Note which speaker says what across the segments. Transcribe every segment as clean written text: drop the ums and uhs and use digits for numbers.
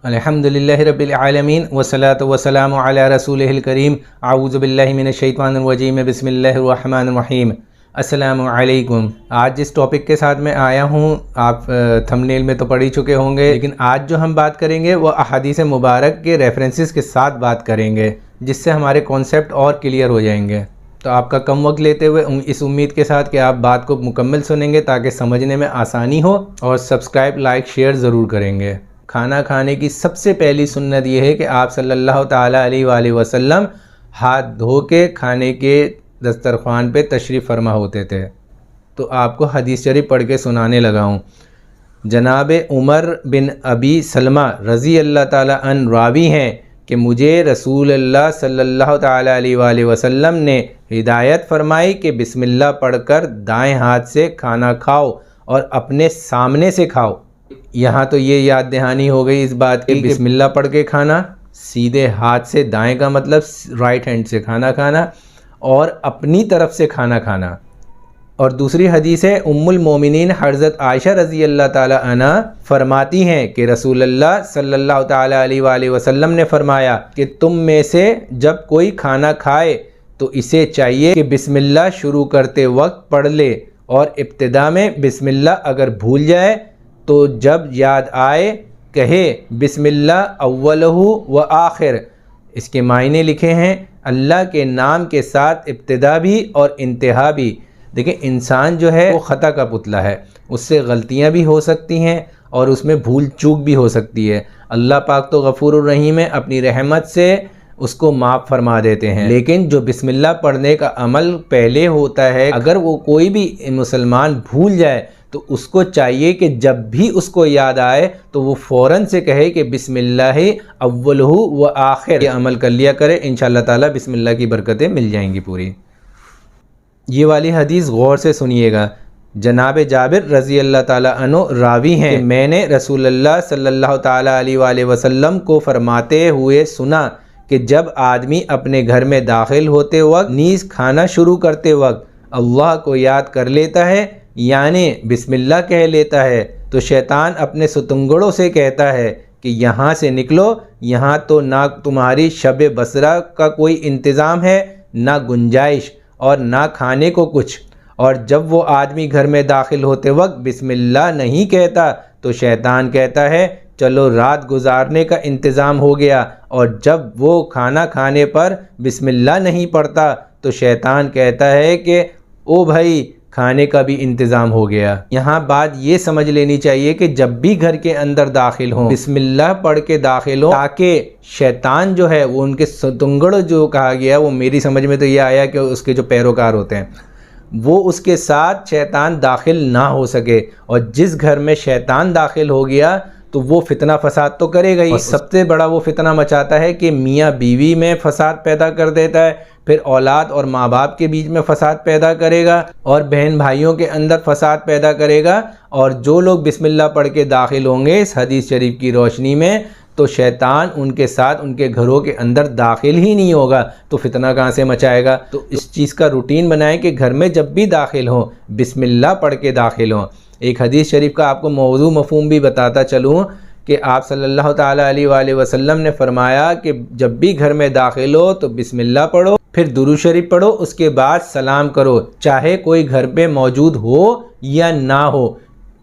Speaker 1: الحمدللہ رب العالمین والصلاۃ والسلام علی رسولہ الکریم اعوذ باللہ من الشیطان الرجیم بسم اللہ الرحمن الرحیم۔ السلام علیکم۔ آج جس ٹاپک کے ساتھ میں آیا ہوں آپ تھمبنیل میں تو پڑھ ہی چکے ہوں گے، لیکن آج جو ہم بات کریں گے وہ احادیث مبارک کے ریفرنسز کے ساتھ بات کریں گے، جس سے ہمارے کانسیپٹ اور کلیئر ہو جائیں گے۔ تو آپ کا کم وقت لیتے ہوئے اس امید کے ساتھ کہ آپ بات کو مکمل سنیں گے تاکہ سمجھنے میں آسانی ہو، اور سبسکرائب لائک شیئر ضرور کریں گے۔ کھانا کھانے کی سب سے پہلی سنت یہ ہے کہ آپ صلی اللہ تعالیٰ علیہ وآلہ وسلم ہاتھ دھو کے کھانے کے دسترخوان پہ تشریف فرما ہوتے تھے۔ تو آپ کو حدیث شریف پڑھ کے سنانے لگا ہوں۔ جناب عمر بن ابی سلمہ رضی اللہ تعالیٰ عنہ راوی ہیں کہ مجھے رسول اللہ صلی اللہ تعالیٰ علیہ وآلہ وسلم نے ہدایت فرمائی کہ بسم اللہ پڑھ کر دائیں ہاتھ سے کھانا کھاؤ اور اپنے سامنے سے کھاؤ۔ یہاں تو یہ یاد دہانی ہو گئی اس بات کی کہ بسم اللہ پڑھ کے کھانا، سیدھے ہاتھ سے، دائیں کا مطلب رائٹ ہینڈ سے کھانا کھانا، اور اپنی طرف سے کھانا کھانا۔ اور دوسری حدیث ہے ام المومنین حضرت عائشہ رضی اللہ تعالی عنہ فرماتی ہیں کہ رسول اللہ صلی اللہ تعالی علیہ وآلہ وسلم نے فرمایا کہ تم میں سے جب کوئی کھانا کھائے تو اسے چاہیے کہ بسم اللہ شروع کرتے وقت پڑھ لے، اور ابتدا میں بسم اللہ اگر بھول جائے تو جب یاد آئے کہے بسم اللہ اولہ و آخر۔ اس کے معنی لکھے ہیں اللہ کے نام کے ساتھ ابتدا بھی اور انتہا بھی۔ دیکھیں انسان جو ہے وہ خطا کا پتلا ہے، اس سے غلطیاں بھی ہو سکتی ہیں اور اس میں بھول چوک بھی ہو سکتی ہے۔ اللہ پاک تو غفور الرحیم ہے، اپنی رحمت سے اس کو معاف فرما دیتے ہیں، لیکن جو بسم اللہ پڑھنے کا عمل پہلے ہوتا ہے اگر وہ کوئی بھی مسلمان بھول جائے تو اس کو چاہیے کہ جب بھی اس کو یاد آئے تو وہ فوراً سے کہے کہ بسم اللہ اولہ و آخر۔ یہ عمل کر لیا کرے، انشاءاللہ تعالی بسم اللہ کی برکتیں مل جائیں گی پوری۔ یہ والی حدیث غور سے سنیے گا۔ جناب جابر رضی اللہ تعالیٰ عنہ راوی ہیں کہ میں نے رسول اللہ صلی اللہ تعالیٰ علیہ وآلہ وسلم کو فرماتے ہوئے سنا کہ جب آدمی اپنے گھر میں داخل ہوتے وقت نیز کھانا شروع کرتے وقت اللہ کو یاد کر لیتا ہے، یعنی بسم اللہ کہہ لیتا ہے، تو شیطان اپنے ستنگڑوں سے کہتا ہے کہ یہاں سے نکلو، یہاں تو نہ تمہاری شب بصرہ کا کوئی انتظام ہے، نہ گنجائش اور نہ کھانے کو کچھ۔ اور جب وہ آدمی گھر میں داخل ہوتے وقت بسم اللہ نہیں کہتا تو شیطان کہتا ہے چلو رات گزارنے کا انتظام ہو گیا، اور جب وہ کھانا کھانے پر بسم اللہ نہیں پڑھتا تو شیطان کہتا ہے کہ او بھائی کھانے کا بھی انتظام ہو گیا۔ یہاں بات یہ سمجھ لینی چاہیے کہ جب بھی گھر کے اندر داخل ہوں بسم اللہ پڑھ کے داخل ہوں، تاکہ شیطان جو ہے وہ ان کے ستنگڑ جو کہا گیا، وہ میری سمجھ میں تو یہ آیا کہ اس کے جو پیروکار ہوتے ہیں وہ اس کے ساتھ شیطان داخل نہ ہو سکے، اور جس گھر میں شیطان داخل ہو گیا تو وہ فتنہ فساد تو کرے گا ہی، اور سب سے بڑا وہ فتنہ مچاتا ہے کہ میاں بیوی میں فساد پیدا کر دیتا ہے، پھر اولاد اور ماں باپ کے بیچ میں فساد پیدا کرے گا، اور بہن بھائیوں کے اندر فساد پیدا کرے گا۔ اور جو لوگ بسم اللہ پڑھ کے داخل ہوں گے اس حدیث شریف کی روشنی میں تو شیطان ان کے ساتھ ان کے گھروں کے اندر داخل ہی نہیں ہوگا، تو فتنہ کہاں سے مچائے گا؟ تو اس چیز کا روٹین بنائیں کہ گھر میں جب بھی داخل ہوں بسم اللہ پڑھ کے داخل ہوں۔ ایک حدیث شریف کا آپ کو موضوع مفہوم بھی بتاتا چلوں کہ آپ صلی اللہ تعالیٰ علیہ وآلہ وسلم نے فرمایا کہ جب بھی گھر میں داخل ہو تو بسم اللہ پڑھو، پھر درود شریف پڑھو، اس کے بعد سلام کرو، چاہے کوئی گھر پہ موجود ہو یا نہ ہو،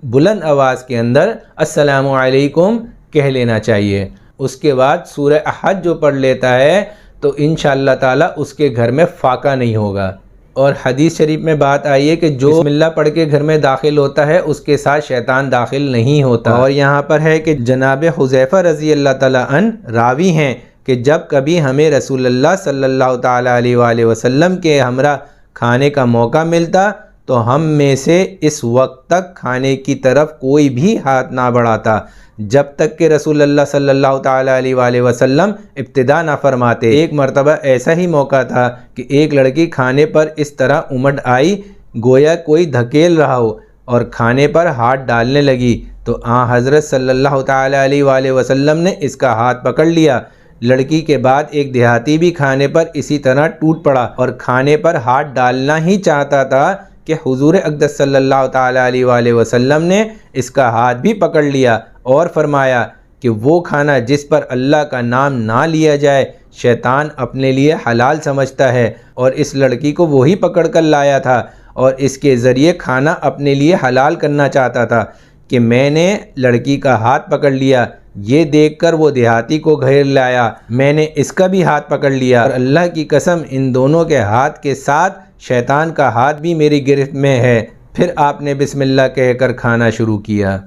Speaker 1: بلند آواز کے اندر السلام علیکم کہہ لینا چاہیے۔ اس کے بعد سورہ احد جو پڑھ لیتا ہے تو انشاءاللہ تعالیٰ اس کے گھر میں فاقہ نہیں ہوگا۔ اور حدیث شریف میں بات آئی ہے کہ جو بسم اللہ پڑھ کے گھر میں داخل ہوتا ہے اس کے ساتھ شیطان داخل نہیں ہوتا۔ اور یہاں پر ہے کہ جناب حذیفہ رضی اللہ تعالیٰ عنہ راوی ہیں کہ جب کبھی ہمیں رسول اللہ صلی اللہ تعالیٰ علیہ وآلہ وسلم کے ہمراہ کھانے کا موقع ملتا تو ہم میں سے اس وقت تک کھانے کی طرف کوئی بھی ہاتھ نہ بڑھاتا جب تک کہ رسول اللہ صلی اللہ تعالیٰ علیہ وآلہ وسلم ابتدا نہ فرماتے۔ ایک مرتبہ ایسا ہی موقع تھا کہ ایک لڑکی کھانے پر اس طرح امڈ آئی گویا کوئی دھکیل رہا ہو، اور کھانے پر ہاتھ ڈالنے لگی تو حضرت صلی اللہ تعالیٰ علیہ وآلہ وسلم نے اس کا ہاتھ پکڑ لیا۔ لڑکی کے بعد ایک دیہاتی بھی کھانے پر اسی طرح ٹوٹ پڑا اور کھانے پر ہاتھ ڈالنا ہی چاہتا تھا کہ حضور اقدس صلی اللہ تعالیٰ علیہ وآلہ وسلم نے اس کا ہاتھ بھی پکڑ لیا اور فرمایا کہ وہ کھانا جس پر اللہ کا نام نہ لیا جائے شیطان اپنے لیے حلال سمجھتا ہے، اور اس لڑکی کو وہی پکڑ کر لایا تھا اور اس کے ذریعے کھانا اپنے لیے حلال کرنا چاہتا تھا کہ میں نے لڑکی کا ہاتھ پکڑ لیا۔ یہ دیکھ کر وہ دیہاتی کو گھیر لایا، میں نے اس کا بھی ہاتھ پکڑ لیا، اور اللہ کی قسم ان دونوں کے ہاتھ کے ساتھ شیطان کا ہاتھ بھی میری گرفت میں ہے۔ پھر آپ نے بسم اللہ کہہ کر کھانا شروع کیا۔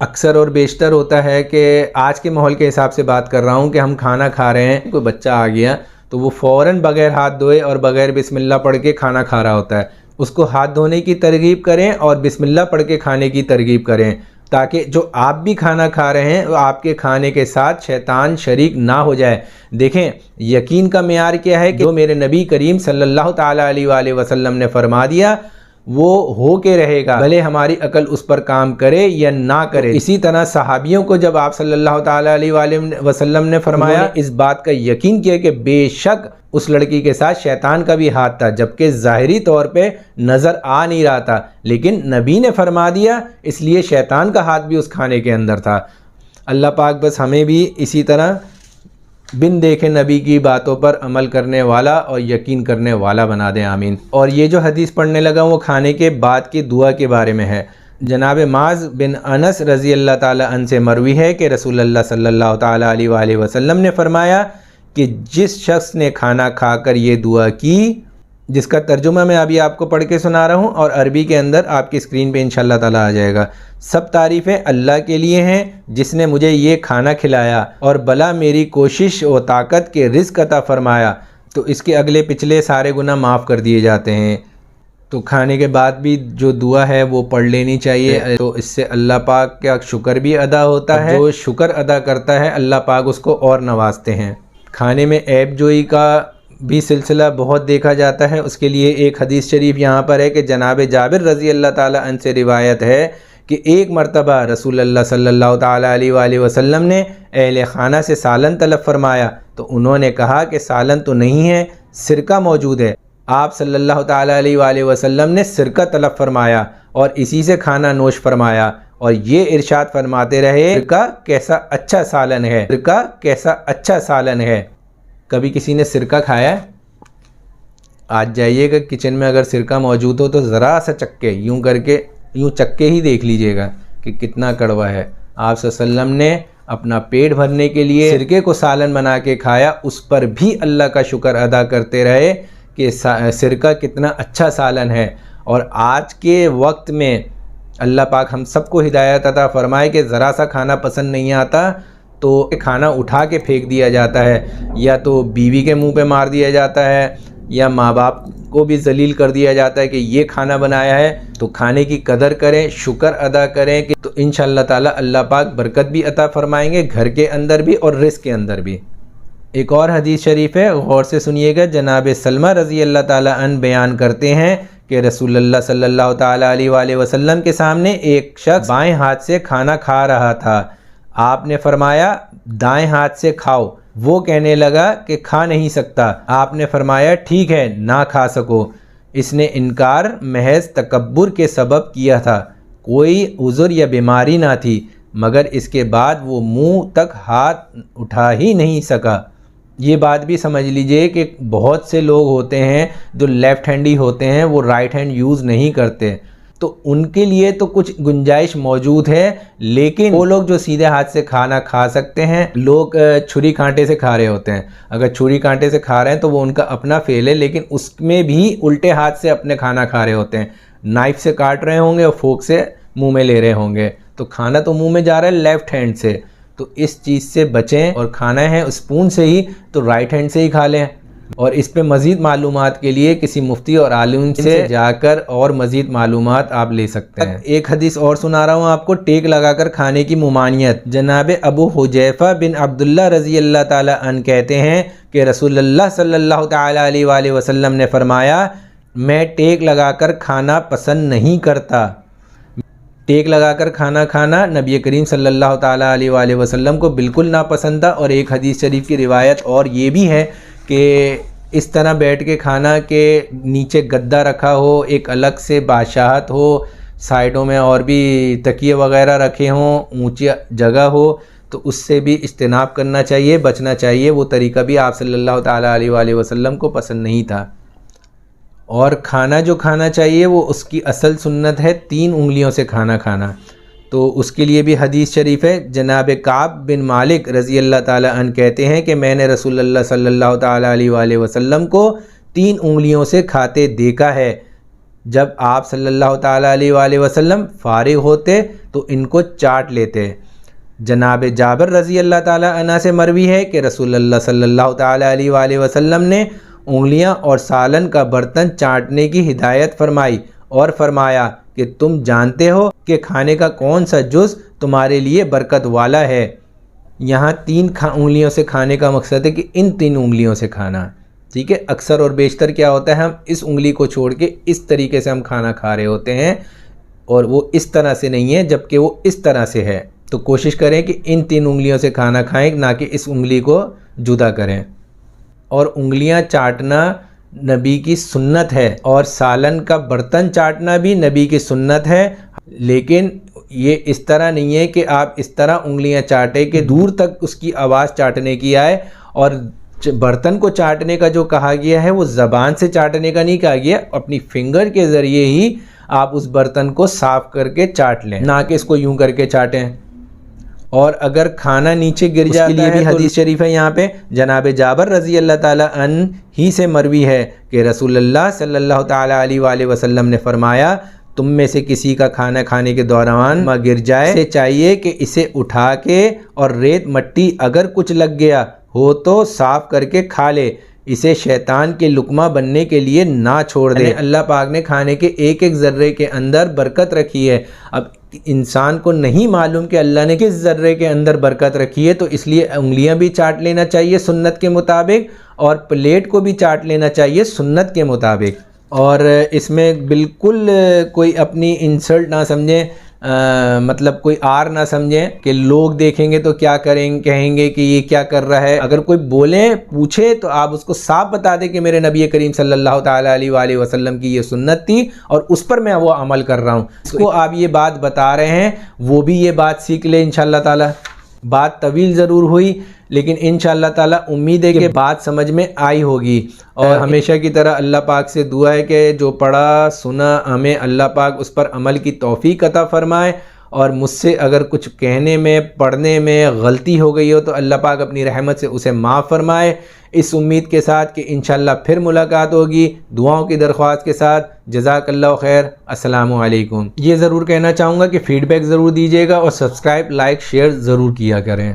Speaker 1: اکثر اور بیشتر ہوتا ہے کہ آج کے ماحول کے حساب سے بات کر رہا ہوں کہ ہم کھانا کھا رہے ہیں، کوئی بچہ آ گیا تو وہ فوراً بغیر ہاتھ دھوئے اور بغیر بسم اللہ پڑھ کے کھانا کھا رہا ہوتا ہے۔ اس کو ہاتھ دھونے کی ترغیب کریں اور بسم اللہ پڑھ کے کھانے کی ترغیب کریں، تاکہ جو آپ بھی کھانا کھا رہے ہیں وہ آپ کے کھانے کے ساتھ شیطان شریک نہ ہو جائے۔ دیکھیں یقین کا معیار کیا ہے کہ جو میرے نبی کریم صلی اللہ تعالیٰ علیہ وآلہ وسلم نے فرما دیا وہ ہو کے رہے گا، بھلے ہماری عقل اس پر کام کرے یا نہ کرے۔ اسی طرح صحابیوں کو جب آپ صلی اللہ تعالیٰ علیہ وآلہ وسلم نے فرمایا، اس بات کا یقین کیا کہ بے شک اس لڑکی کے ساتھ شیطان کا بھی ہاتھ تھا، جبکہ ظاہری طور پہ نظر آ نہیں رہا تھا، لیکن نبی نے فرما دیا اس لیے شیطان کا ہاتھ بھی اس کھانے کے اندر تھا۔ اللہ پاک بس ہمیں بھی اسی طرح بن دیکھے نبی کی باتوں پر عمل کرنے والا اور یقین کرنے والا بنا دیں، آمین۔ اور یہ جو حدیث پڑھنے لگا وہ کھانے کے بعد کی دعا کے بارے میں ہے۔ جناب معاذ بن انس رضی اللہ تعالیٰ عنہ سے مروی ہے کہ رسول اللہ صلی اللہ تعالیٰ علیہ وآلہ وسلم نے فرمایا کہ جس شخص نے کھانا کھا کر یہ دعا کی، جس کا ترجمہ میں ابھی آپ کو پڑھ کے سنا رہا ہوں اور عربی کے اندر آپ کی اسکرین پہ انشاءاللہ تعالیٰ آ جائے گا، سب تعریفیں اللہ کے لیے ہیں جس نے مجھے یہ کھانا کھلایا اور بلا میری کوشش و طاقت کے رزق عطا فرمایا، تو اس کے اگلے پچھلے سارے گناہ معاف کر دیے جاتے ہیں۔ تو کھانے کے بعد بھی جو دعا ہے وہ پڑھ لینی چاہیے، تو اس سے اللہ پاک کا شکر بھی ادا ہوتا ہے، جو شکر ادا کرتا ہے اللہ پاک اس کو اور نوازتے ہیں۔ کھانے میں عیب جوئی کا بھی سلسلہ بہت دیکھا جاتا ہے، اس کے لیے ایک حدیث شریف یہاں پر ہے کہ جناب جابر رضی اللہ تعالیٰ عنہ سے روایت ہے کہ ایک مرتبہ رسول اللہ صلی اللہ تعالیٰ علیہ وآلہ وسلم نے اہل خانہ سے سالن طلب فرمایا، تو انہوں نے کہا کہ سالن تو نہیں ہے، سرکہ موجود ہے۔ آپ صلی اللہ تعالیٰ علیہ وآلہ وسلم نے سرکہ طلب فرمایا اور اسی سے کھانا نوش فرمایا، اور یہ ارشاد فرماتے رہے سرکہ کیسا اچھا سالن ہے، سرکہ کیسا اچھا سالن ہے۔ کبھی کسی نے سرکہ کھایا ہے؟ آج جائیے گا کچن میں، اگر سرکہ موجود ہو تو ذرا سا چکے یوں کر کے یوں چکے ہی دیکھ لیجئے گا کہ کتنا کڑوا ہے۔ آپ صلی اللہ علیہ وسلم نے اپنا پیٹ بھرنے کے لیے سرکے کو سالن بنا کے کھایا، اس پر بھی اللہ کا شکر ادا کرتے رہے کہ سرکہ کتنا اچھا سالن ہے۔ اور آج کے وقت میں اللہ پاک ہم سب کو ہدایت عطا فرمائے کہ ذرا سا کھانا پسند نہیں آتا تو کھانا اٹھا کے پھینک دیا جاتا ہے، یا تو بیوی کے منہ پہ مار دیا جاتا ہے، یا ماں باپ کو بھی ذلیل کر دیا جاتا ہے کہ یہ کھانا بنایا ہے۔ تو کھانے کی قدر کریں، شکر ادا کریں، کہ تو انشاءاللہ تعالی اللہ پاک برکت بھی عطا فرمائیں گے گھر کے اندر بھی اور رزق کے اندر بھی۔ ایک اور حدیث شریف ہے، غور سے سنیے گا۔ جناب سلمہ رضی اللہ تعالیٰ عنہ بیان کرتے ہیں کہ رسول اللہ صلی اللہ تعالیٰ علیہ وآلہ وسلم کے سامنے ایک شخص بائیں ہاتھ سے کھانا کھا رہا تھا۔ آپ نے فرمایا دائیں ہاتھ سے کھاؤ۔ وہ کہنے لگا کہ کھا نہیں سکتا۔ آپ نے فرمایا ٹھیک ہے، نہ کھا سکو۔ اس نے انکار محض تکبر کے سبب کیا تھا، کوئی عذر یا بیماری نہ تھی، مگر اس کے بعد وہ منہ تک ہاتھ اٹھا ہی نہیں سکا۔ یہ بات بھی سمجھ لیجئے کہ بہت سے لوگ ہوتے ہیں جو لیفٹ ہینڈی ہوتے ہیں، وہ رائٹ ہینڈ یوز نہیں کرتے، تو ان کے لیے تو کچھ گنجائش موجود ہے، لیکن وہ لوگ جو سیدھے ہاتھ سے کھانا کھا سکتے ہیں، لوگ چھری کانٹے سے کھا رہے ہوتے ہیں۔ اگر چھری کانٹے سے کھا رہے ہیں تو وہ ان کا اپنا فعل ہے، لیکن اس میں بھی الٹے ہاتھ سے اپنے کھانا کھا رہے ہوتے ہیں، نائف سے کاٹ رہے ہوں گے اور فورک سے منہ میں لے رہے ہوں گے، تو کھانا تو منہ میں جا رہا ہے لیفٹ ہینڈ سے، تو اس چیز سے بچیں، اور کھانا ہے اسپون سے ہی تو رائٹ ہینڈ سے ہی کھا لیں۔ اور اس پہ مزید معلومات کے لیے کسی مفتی اور عالم سے جا کر اور مزید معلومات آپ لے سکتے ہیں۔ ایک حدیث اور سنا رہا ہوں آپ کو، ٹیک لگا کر کھانے کی ممانعت۔ جناب ابو حذیفہ بن عبداللہ رضی اللہ تعالیٰ عنہ کہتے ہیں کہ رسول اللہ صلی اللہ تعالیٰ علیہ وآلہ وسلم نے فرمایا میں ٹیک لگا کر کھانا پسند نہیں کرتا۔ ٹیک لگا کر کھانا کھانا نبی کریم صلی اللہ تعالیٰ علیہ وآلہ وسلم کو بالکل ناپسند تھا۔ اور ایک حدیث شریف کی روایت اور یہ بھی ہے کہ اس طرح بیٹھ کے کھانا کے نیچے گدا رکھا ہو، ایک الگ سے بادشاہت ہو، سائڈوں میں اور بھی تکیے وغیرہ رکھے ہوں، اونچی جگہ ہو، تو اس سے بھی اجتناب کرنا چاہیے، بچنا چاہیے۔ وہ طریقہ بھی آپ صلی اللہ تعالیٰ علیہ وآلہ وسلم کو پسند نہیں تھا۔ اور کھانا جو کھانا چاہیے وہ اس کی اصل سنت ہے 3 انگلیوں سے کھانا کھانا، تو اس کے لیے بھی حدیث شریف ہے۔ جناب کعب بن مالک رضی اللہ تعالیٰ عنہ کہتے ہیں کہ میں نے رسول اللہ صلی اللہ تعالیٰ علیہ وآلہ وسلم کو 3 انگلیوں سے کھاتے دیکھا ہے۔ جب آپ صلی اللہ تعالیٰ علیہ وآلہ وسلم فارغ ہوتے تو ان کو چاٹ لیتے۔ جناب جابر رضی اللہ تعالیٰ عنہ سے مروی ہے کہ رسول اللہ صلی اللہ تعالیٰ علیہ وآلہ وسلم نے انگلیاں اور سالن کا برتن چاٹنے کی ہدایت فرمائی اور فرمایا کہ تم جانتے ہو کہ کھانے کا کون سا جز تمہارے لیے برکت والا ہے۔ یہاں 3 انگلیوں سے کھانے کا مقصد ہے کہ ان 3 انگلیوں سے کھانا، ٹھیک ہے۔ اکثر اور بیشتر کیا ہوتا ہے، ہم اس انگلی کو چھوڑ کے اس طریقے سے ہم کھانا کھا رہے ہوتے ہیں، اور وہ اس طرح سے نہیں ہے جبکہ وہ اس طرح سے ہے۔ تو کوشش کریں کہ ان 3 انگلیوں سے کھانا کھائیں، نہ کہ اس انگلی کو جدا کریں۔ اور انگلیاں چاٹنا نبی کی سنت ہے، اور سالن کا برتن چاٹنا بھی نبی کی سنت ہے، لیکن یہ اس طرح نہیں ہے کہ آپ اس طرح انگلیاں چاٹیں کہ دور تک اس کی آواز چاٹنے کی آئے۔ اور برتن کو چاٹنے کا جو کہا گیا ہے وہ زبان سے چاٹنے کا نہیں کہا گیا، اپنی فنگر کے ذریعے ہی آپ اس برتن کو صاف کر کے چاٹ لیں، نہ کہ اس کو یوں کر کے چاٹیں۔ اور اگر کھانا نیچے گر جاتا ہے، اس کے لیے بھی حدیث شریف ہے یہاں پہ۔ جناب جابر رضی اللہ تعالیٰ عنہ ہی سے مروی ہے کہ رسول اللہ صلی اللہ تعالیٰ علیہ وآلہ وسلم نے فرمایا، تم میں سے کسی کا کھانا کھانے کے دوران گر جائے، اسے چاہیے کہ اسے اٹھا کے اور ریت مٹی اگر کچھ لگ گیا ہو تو صاف کر کے کھا لے، اسے شیطان کے لقمہ بننے کے لیے نہ چھوڑ دے۔ اللہ پاک نے کھانے کے ایک ایک ذرے کے اندر برکت رکھی ہے۔ اب انسان کو نہیں معلوم کہ اللہ نے کس ذرے کے اندر برکت رکھی ہے، تو اس لیے انگلیاں بھی چاٹ لینا چاہیے سنت کے مطابق، اور پلیٹ کو بھی چاٹ لینا چاہیے سنت کے مطابق۔ اور اس میں بالکل کوئی اپنی انسلٹ نہ سمجھیں، مطلب کوئی آر نہ سمجھیں کہ لوگ دیکھیں گے تو کیا کریں، کہیں گے کہ یہ کیا کر رہا ہے۔ اگر کوئی بولے پوچھے تو آپ اس کو صاف بتا دیں کہ میرے نبی کریم صلی اللہ تعالیٰ علیہ وآلہ وسلم کی یہ سنت تھی اور اس پر میں وہ عمل کر رہا ہوں۔ اس کو آپ یہ بات بتا رہے ہیں، وہ بھی یہ بات سیکھ لے انشاءاللہ تعالیٰ۔ بات طویل ضرور ہوئی، لیکن انشاءاللہ تعالیٰ امید ہے کہ بات سمجھ میں آئی ہوگی۔ اور ہمیشہ کی طرح اللہ پاک سے دعا ہے کہ جو پڑھا سنا ہمیں اللہ پاک اس پر عمل کی توفیق عطا فرمائے، اور مجھ سے اگر کچھ کہنے میں پڑھنے میں غلطی ہو گئی ہو تو اللہ پاک اپنی رحمت سے اسے معاف فرمائے، اس امید کے ساتھ کہ انشاءاللہ پھر ملاقات ہوگی دعاؤں کی درخواست کے ساتھ۔ جزاک اللہ خیر، السلام علیکم۔ یہ ضرور کہنا چاہوں گا کہ فیڈ بیک ضرور دیجیے گا، اور سبسکرائب، لائک، شیئر ضرور کیا کریں۔